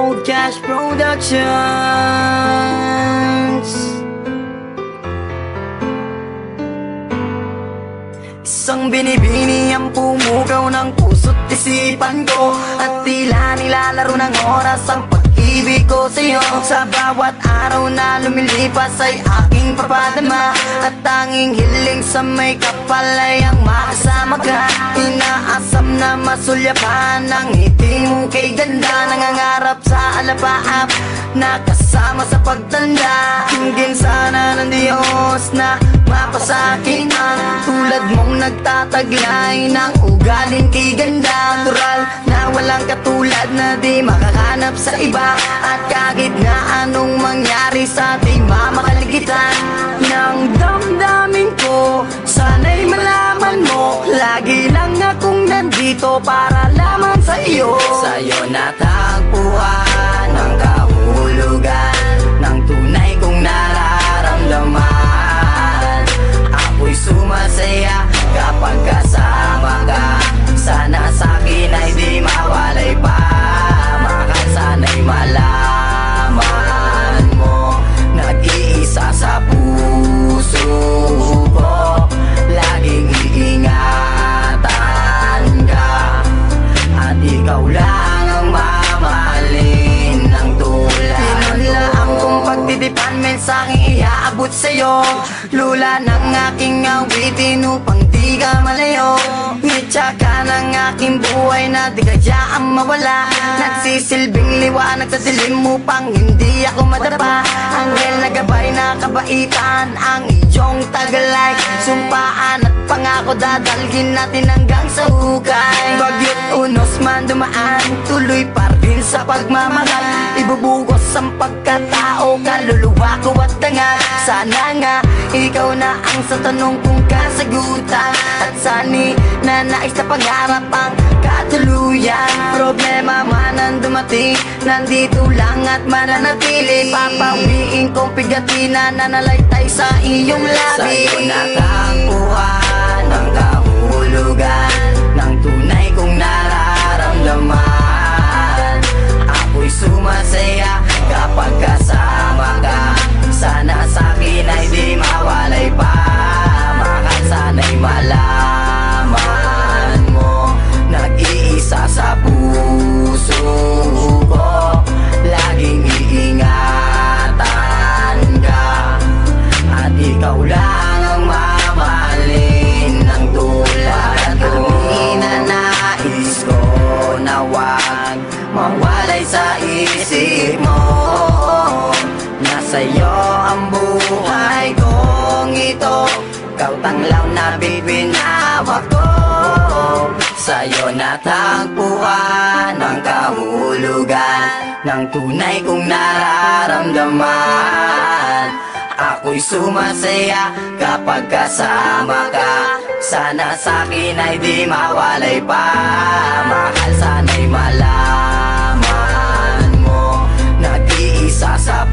Gold Cash Productions. Isang binibini ang pumugaw ng puso't isipan ko, at tila nilalaro ng oras ang pag-ibig ko sa'yo. Sa bawat araw na lumilipas ay aking papadama, at tanging hiling sa may kapal ay ang makasama ka. Inaasam na masulyapan ang ngiti mo kay ganda, nangangarap sa alapaap na kasama sa pagtanda. Hingin sana ng Diyos na mapasakin ang tulad mong nagtataglay ng ugaling kay ganda. Natural na walang katulad na di makahanap sa iba, at kahit na anong mangyari sa ating mamakaligtan ng damdamin ko, sana'y malaman mo lagi lang akong nandito para lamang sa iyo. Sa'yo natagpuan ang kahulugan ng tunay kong nararamdaman. Ako'y sumasaya kapag kasama ka. Sana sa'kin ay di mawalay pa. Mahal, sana'y malaman mo, nag-iisa sa puso ko. Laging iingatan ka, at ikaw lang ang mamahalin ng tulad ko. Pinunlaan kong pagtitipan, mensaheng iaabot sa'yo. Lula ng aking awitin upang di ka malayo. Ngitsa ka ng aking buhay na di kayaan mawala. Nagsisilbing liwanag sa dilim upang hindi ako madapa. Anghel na gabay na kabaitan ang iyong tagalay. Sumpaan at pangako dadalhin natin hanggang sa hukay. Bagyo't unos man dumaan, tuloy pa rin sa pagmamahal. Ibubugos ang pagkatao, kaluluwa ko at tanga. Sana nga ikaw na ang sa tanong kong kasagutan, at sani na nais na pangarap ang katuluyan. Problema man ang dumating, nandito lang at mananatili. Papawiin kong pigatin na nanalaytay sa iyong labi. Sa'yo natagpuan ang kahulugan ng tunay kong nararamdaman. Ako'y sumasaya kapag kasama ka. Sana sa'kin ay di mawalay pa. Mahal, sana'y malaman mo, nag-iisa sa puso ko. Laging iingatan ka, at ikaw lang ang mamahalin ng tulad ko. Ninanais ko na wag mawalay sa isip mo, nasa'yo ang buhay kong ito. Ikaw tanglaw na bibinawa ko. Sa'yo natagpuan ang kahulugan ng tunay kong nararamdaman. Ako'y sumasaya kapag kasama ka. Sana sa'kin ay di mawalay pa. Mahal, sana'y malaman mo, nag-iisa sa